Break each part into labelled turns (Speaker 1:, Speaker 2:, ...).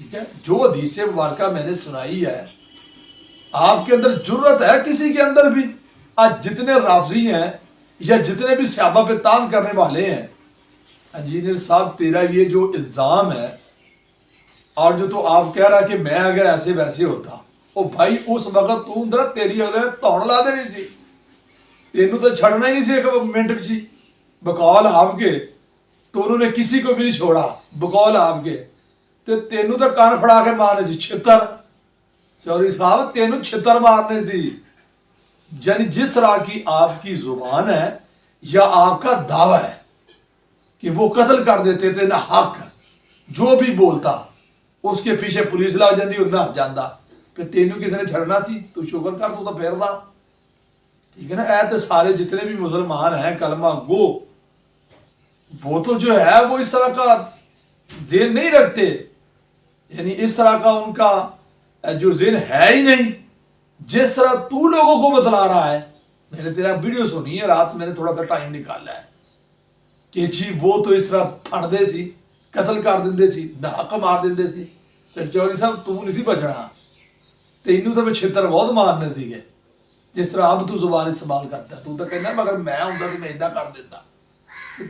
Speaker 1: ٹھیک ہے، جو حدیث مبارکہ میں نے سنائی ہے، آپ کے اندر جرت ہے کسی کے اندر بھی؟ آج جتنے رافضی ہیں یا جتنے بھی صحابہ پہ تان کرنے والے ہیں، انجینئر صاحب تیرا یہ جو الزام ہے، اور جو تو آپ کہہ رہا کہ میں اگر ایسے ویسے ہوتا، او بھائی اس وقت تو اندر تیری اگلے نے توڑ لا دینی سی، تینوں تو چھڑنا ہی نہیں سی ایک منٹ چی، بقول آپ کے تو انہوں نے کسی کو بھی نہیں چھوڑا، بقول آپ کے تے تینوں تو کان پھڑا کے مارنے سی چھتر، چوری صاحب تینوں چھتر مارنے تھی۔ یعنی جس طرح کی آپ کی زبان ہے یا آپ کا دعویٰ ہے کہ وہ قتل کر دیتے تھے نہ حق، جو بھی بولتا اس کے پیچھے پولیس لا جاندی اور نہ جاندہ، پھر تینوں کسی نے چھڑنا سی، تو شکر کر تو پھر دا، ٹھیک ہے نا۔ اے تو سارے جتنے بھی مسلمان ہیں کلمہ گو، وہ تو جو ہے وہ اس طرح کا ذہن نہیں رکھتے، یعنی اس طرح کا ان کا جو ذہن ہے ہی نہیں، جس طرح تو لوگوں کو بتلا رہا ہے۔ میں نے تیرا ویڈیو سنی ہے رات، میں نے تھوڑا سا ٹائم نکالا ہے کہ جی وہ تو اس طرح پھڑ دے سی، قتل کر دیں سی، ناحق مار دیں سی، پھر چوری صاحب تو نہیں سی بچنا، تینوں تو چھتر بہت مارنے تھی گے، جس طرح اب تو زبان استعمال کرتا ہے، تو کہنا مگر میں ہوں تو میں ادھا کر دیتا،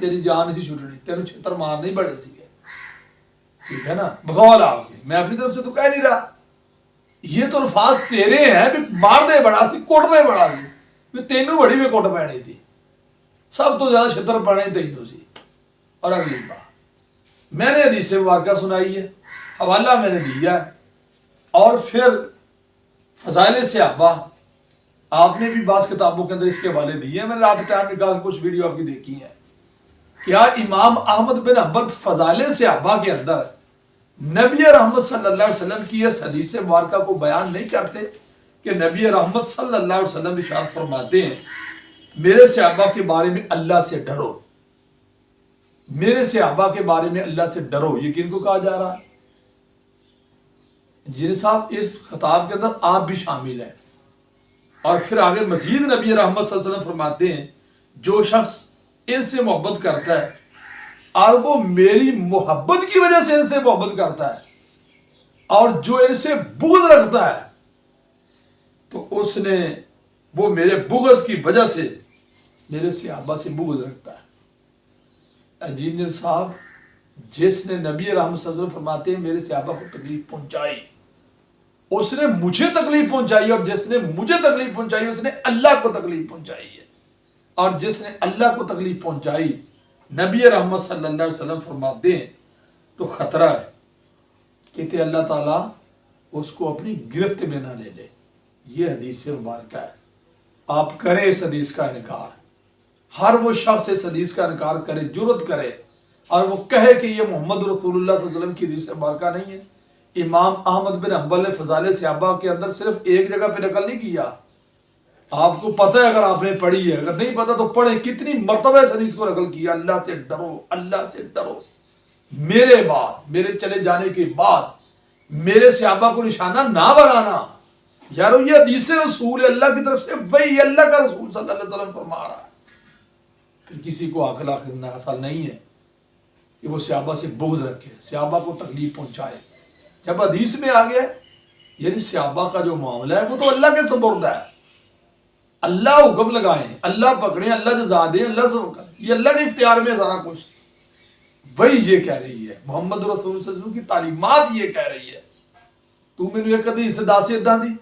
Speaker 1: تیری جان نہیں سی چھٹنی، تینوں چھتر مارنے ہی بڑے سی گے، ٹھیک ہے نا۔ بغول آپ کے، میں اپنی طرف سے تو کہہ نہیں رہا، یہ تو الفاظ تیرے ہیں بھی مار دے بڑا سی، کوٹ دے بڑا سی، بھی تینوں بڑی میں کوٹ پہنی تھی، سب تو زیادہ چھتر پڑنے تینوں سی۔ اور اگلی بات میں نے حدیث مبارکہ سنائی ہے، حوالہ میں نے دیا ہے، اور پھر فضائل صحابہ آپ نے بھی بعض کتابوں کے اندر اس کے حوالے دیے ہیں، میں نے رات ٹائم نکال کے کچھ ویڈیو آپ کی دیکھی ہے۔ کیا امام احمد بن حنبل فضائل صحابہ کے اندر نبی رحمت صلی اللہ علیہ وسلم کی اس حدیث مبارکہ کو بیان نہیں کرتے کہ نبی رحمت صلی اللہ علیہ وسلم ارشاد فرماتے ہیں میرے صحابہ کے بارے میں اللہ سے ڈرو، میرے صحابہ کے بارے میں اللہ سے ڈرو، یہ کن کو کہا جا رہا ہے؟ جن صاحب اس خطاب کے اندر آپ بھی شامل ہیں۔ اور پھر آگے مزید نبی رحمت صلی اللہ علیہ وسلم فرماتے ہیں جو شخص ان سے محبت کرتا ہے اور وہ میری محبت کی وجہ سے ان سے محبت کرتا ہے، اور جو ان سے بغض رکھتا ہے تو اس نے وہ میرے بغض کی وجہ سے میرے صحابہ سے بغض رکھتا ہے۔ انجینئر صاحب جس نے نبی رحمت صلی اللہ علیہ وسلم فرماتے ہیں میرے صحابہ کو تکلیف پہنچائی، اس نے مجھے تکلیف پہنچائی، اور جس نے مجھے تکلیف پہنچائی اس نے اللہ کو تکلیف پہنچائی ہے، اور جس نے اللہ کو تکلیف پہنچائی نبی رحمت صلی اللہ علیہ وسلم فرماتے ہیں تو خطرہ ہے کہ اللہ تعالیٰ اس کو اپنی گرفت میں نہ لے لے۔ یہ حدیث مبارکہ ہے، آپ کریں اس حدیث کا انکار، ہر وہ شخص اس حدیث کا انکار کرے، جرت کرے اور وہ کہے کہ یہ محمد رسول اللہ صلی اللہ علیہ وسلم کی حدیث مبارکہ نہیں ہے۔ امام احمد بن حنبل نے فضائل صحابہ کے اندر صرف ایک جگہ پہ نقل نہیں کیا، آپ کو پتہ ہے اگر آپ نے پڑھی ہے، اگر نہیں پتہ تو پڑھیں، کتنی مرتبہ اس حدیث کو نقل کیا، اللہ سے ڈرو، اللہ سے ڈرو، میرے بعد، میرے چلے جانے کے بعد میرے صحابہ کو نشانہ نہ بنانا۔ یارو یہ حدیث رسول اللہ کی طرف سے، وہی اللہ کا رسول صلی اللہ علیہ وسلم فرما رہا ہے، پھر کسی کو عقل حاصل نہیں ہے کہ وہ صحابہ سے بغض رکھے، صحابہ کو تکلیف پہنچائے۔ جب حدیث میں آ گیا یعنی صحابہ کا جو معاملہ ہے وہ تو اللہ کے سپرد ہے، اللہ حکم لگائیں، اللہ پکڑیں، اللہ جزا دیں، اللہ سے کریں، یہ اللہ کے اختیار میں سارا کچھ، وہی یہ کہہ رہی ہے، محمد رسول صلی اللہ علیہ وسلم کی تعلیمات یہ کہہ رہی ہے۔ تو میں نے ایک حدیث داسی ادھا دی،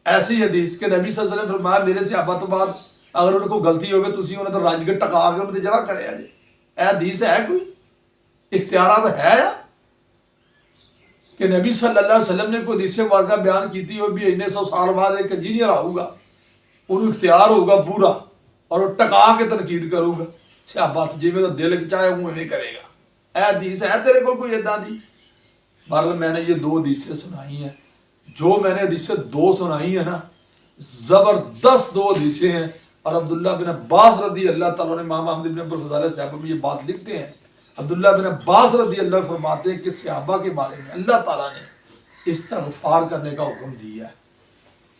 Speaker 1: ایسی حدیث کہ نبی صلی اللہ علیہ وسلم فرمایا میرے صحابہ تو بعد اگر ان کو غلطی ہوگی تسی انہیں تو رج کے ٹکا کے انہیں جرا کرے جی، اے حدیث ہے کوئی اختیارات ہے یا کہ نبی صلی اللہ علیہ وسلم نے کوئی حدیث مبارکہ بیان کی تھی اور بھی اتنے 100 سال بعد ایک انجینئر آؤگا انہوں اختیار ہوگا پورا اور وہ ٹکا کے تنقید کرو گا، صحابہ جی میں تو دل چاہے وہ نہیں کرے گا، اے حدیث ہے تیرے کو کوئی ادھا دی؟ بہرحال میں نے یہ 2 حدیثیں سنائی ہیں، جو میں نے حدیثیں 2 سنائی ہیں نا زبردست 2 حدیثیں ہیں، اور عبداللہ بن عباس رضی اللہ تعالیٰ نے امام احمد بن حنبل فضائل صحابہ میں یہ بات لکھتے ہیں، عبداللہ بن عباس رضی اللہ فرماتے ہیں کہ صحابہ کے بارے میں اللہ تعالیٰ نے استغفار کرنے کا حکم دیا ہے،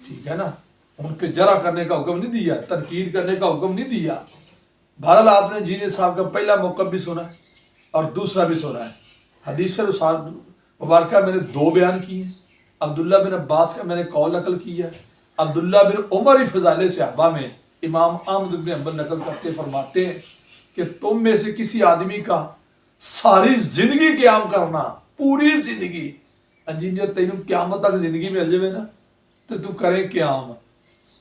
Speaker 1: ٹھیک ہے نا، ان پہ جرح کرنے کا حکم نہیں دیا، تنقید کرنے کا حکم نہیں دیا۔ بہرحال آپ نے جینی صاحب کا پہلا موقف بھی سنا ہے اور دوسرا بھی سنا ہے، حدیث مبارکہ میں نے 2 بیان کی ہیں. عبداللہ بن عباس کا میں نے قول نقل کیا ہے. عبداللہ بن عمر ہی فضائل صحابہ میں امام احمد بن حنبل نقل کرتے فرماتے ہیں کہ تم میں سے کسی آدمی کا ساری زندگی قیام کرنا، پوری زندگی، انجینئر تینوں قیامت تک زندگی میں الجوے نا تو کرے قیام.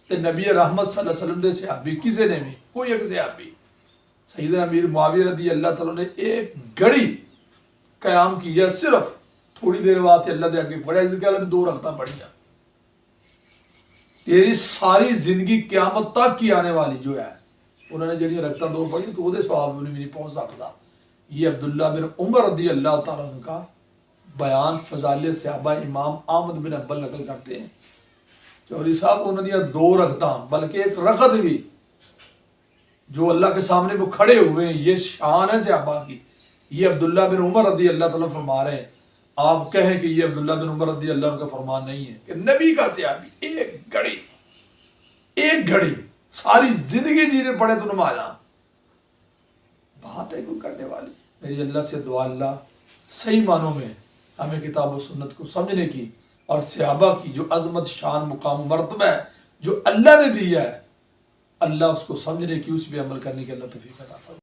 Speaker 1: تو نبی رحمت صلی اللہ علیہ وسلم دے صحابی کسی نے بھی کوئی ایک صحابی سیدنا امیر معاویہ رضی اللہ تعالیٰ نے ایک گھڑی قیام کیا، صرف تھوڑی دیر بعد اللہ دے آگے بڑے عزت کے 2 رکعتاں پڑھیاں. تیری ساری زندگی قیامت تک کی آنے والی جو ہے انہوں نے جڑی رکعتاں 2 پڑھی تو وہ دے ثواب انہیں بھی نہیں پہنچ سکتا. یہ عبداللہ بن عمر رضی اللہ تعالیٰ عنہ کا بیان فضائل صحابہ امام احمد بن حنبل نقل کرتے ہیں. چوہدری صاحب انہوں نے 2 رکعتاں بلکہ 1 رکعت بھی جو اللہ کے سامنے وہ کھڑے ہوئے ہیں، یہ شان ہے صحابہ کی. یہ عبداللہ بن عمر رضی اللہ تعالیٰ فرما رہے ہیں. آپ کہیں کہ یہ عبداللہ بن عمر رضی اللہ عنہ کا فرمان نہیں ہے کہ نبی کا صحابی ایک گھڑی ساری زندگی جینے پڑے تو نمازاں بات ہے کوئی کرنے والی. میری اللہ سے دعا اللہ صحیح معنوں میں ہمیں کتاب و سنت کو سمجھنے کی اور صحابہ کی جو عظمت، شان، مقام و مرتبہ ہے جو اللہ نے دیا ہے، اللہ اس کو سمجھنے کی، اس پہ عمل کرنے کی اللہ توفیق عطا فرمائے.